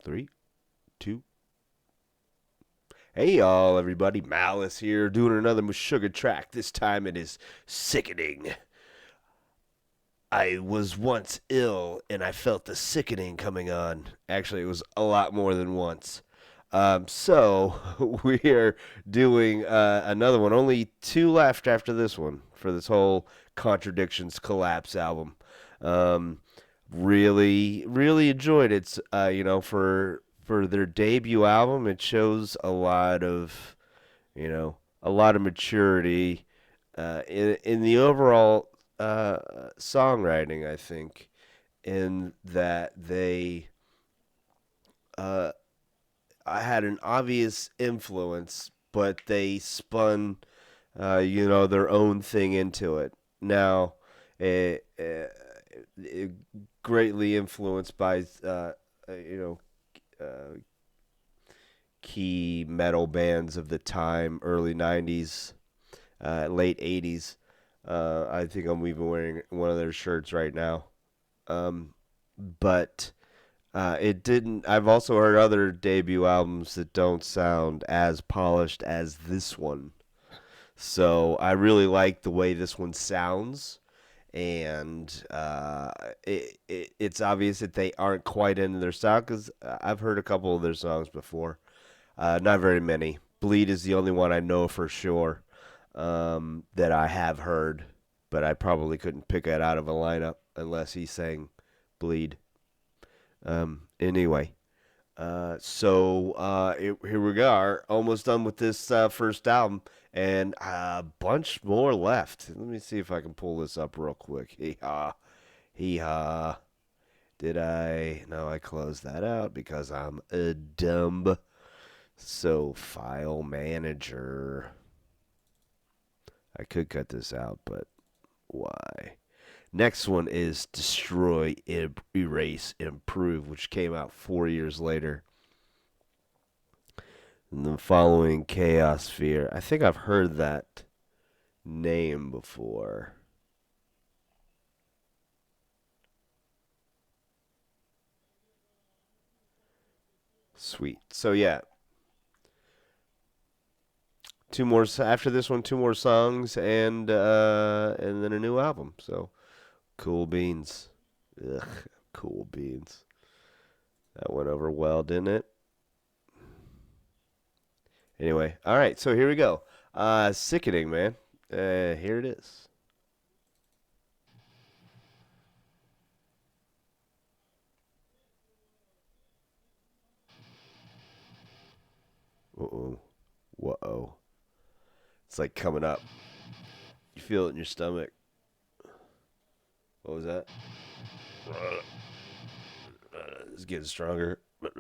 Three, two. Hey, y'all, everybody. Malice here, doing another Meshuggah track. This time it is Sickening. I was once ill and I felt the sickening coming on. Actually, it was a lot more than once. So we are doing another one. Only two left after this one for this whole Contradictions Collapse album. Um, really enjoyed it. For their debut album, it shows a lot of maturity in the overall songwriting. I think in that they uh, I had an obvious influence, but they spun their own thing into it. Now, it greatly influenced by uh, key metal bands of the time, early '90s, late '80s. I think I'm even wearing one of their shirts right now. But it didn't. I've also heard other debut albums that don't sound as polished as this one. So I really like the way this one sounds, and it's obvious that they aren't quite into their style because I've heard a couple of their songs before. Not very many. Bleed is the only one I know for sure that I have heard, but I probably couldn't pick it out of a lineup unless he sang Bleed. Anyway, here we are, almost done with this first album, and a bunch more left. Let me see if I can pull this up real quick. Hee ha, hee ha. Did I? No, I closed that out because I'm a dumb. So, file manager. I could cut this out, but why? Next one is Destroy, Erase, Improve, which came out 4 years later. And the following Chaos Sphere. I think I've heard that name before. Sweet. So yeah, two more after this one. Two more songs and then a new album. So cool beans. Ugh, cool beans. That went over well, didn't it? Anyway, all right. So here we go. Sickening, man. Here it is. Uh oh. Whoa. It's like coming up. You feel it in your stomach. What was that? It's getting stronger. It's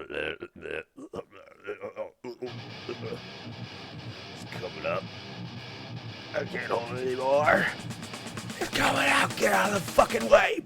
coming up. I can't hold it anymore. It's coming out. Get out of the fucking way.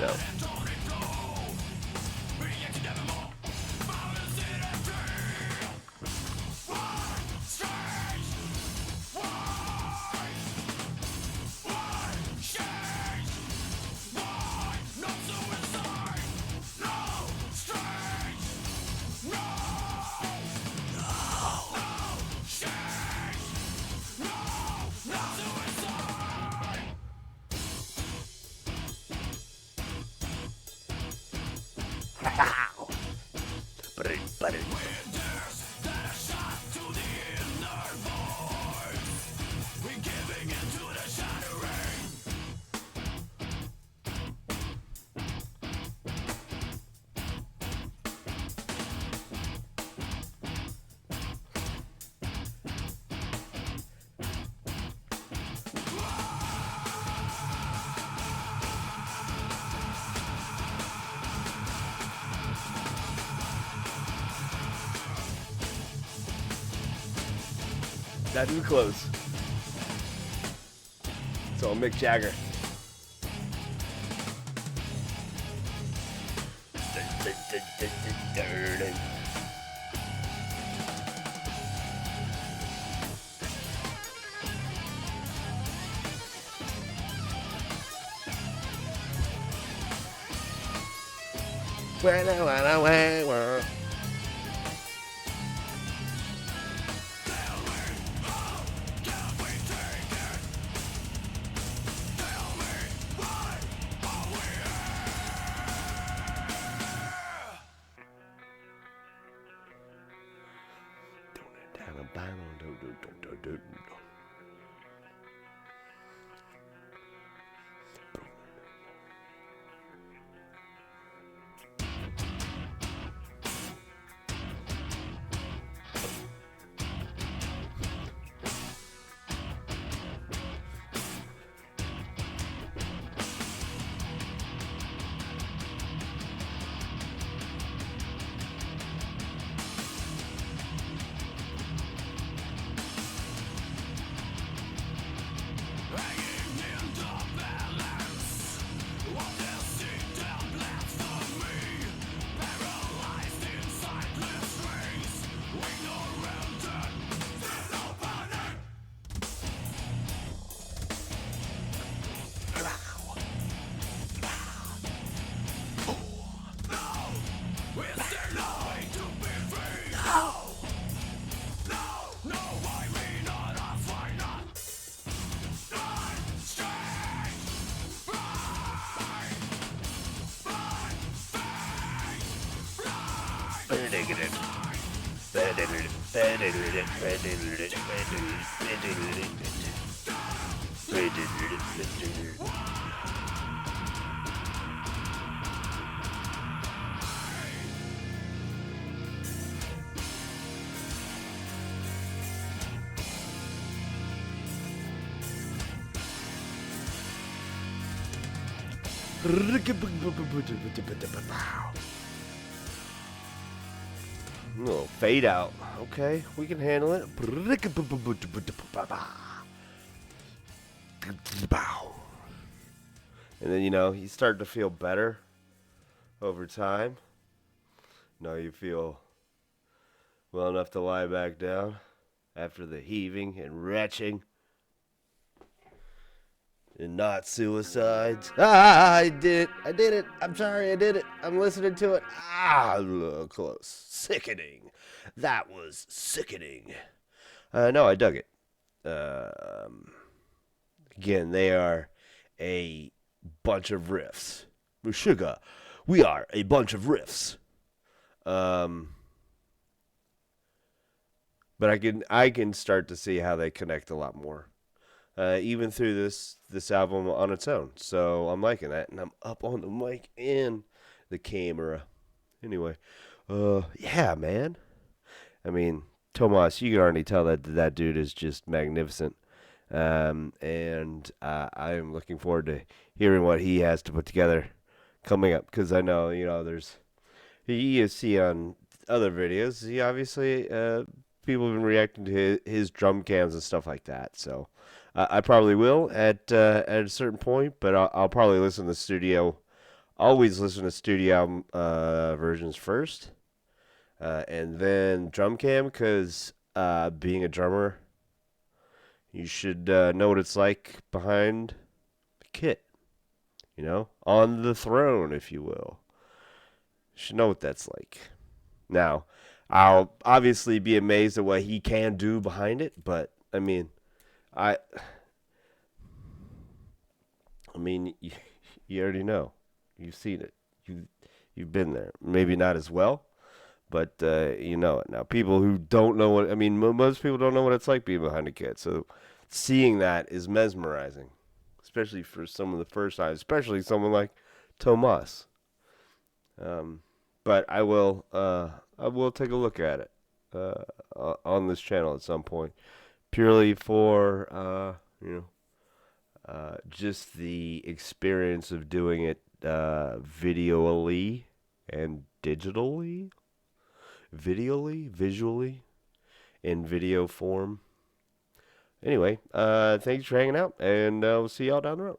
No. Not too close. It's all Mick Jagger. Oh, fade out. Okay, we can handle it. And then, you start to feel better over time. Now you feel well enough to lie back down after the heaving and retching. And not suicides. I did it. I'm sorry, I did it. I'm listening to it. A little close. Sickening. That was sickening. No, I dug it. Again, they are a bunch of riffs. Meshuggah, we are a bunch of riffs. But I can start to see how they connect a lot more. Even through this album on its own. So I'm liking that, and I'm up on the mic and the camera. Anyway, yeah, man. I mean, Tomas, you can already tell that dude is just magnificent. And I am looking forward to hearing what he has to put together coming up, because I know, there's, you see on other videos, he obviously, people have been reacting to his drum cams and stuff like that, so I probably will at a certain point, but I'll probably listen to the studio, always listen to studio versions first, and then drum cam, because being a drummer, you should know what it's like behind the kit, on the throne, if you will. You should know what that's like. Now, I'll obviously be amazed at what he can do behind it, but, I mean, you already know. You've seen it. You've been there. Maybe not as well, but you know it. Now, people who don't know what, I mean, most people don't know what it's like being behind a kid. So seeing that is mesmerizing, especially for some of the first times, especially someone like Tomas. Um, but I will take a look at it on this channel at some point, purely for just the experience of doing it videoally and digitally, visually, in video form. Anyway, thanks for hanging out, and we'll see y'all down the road.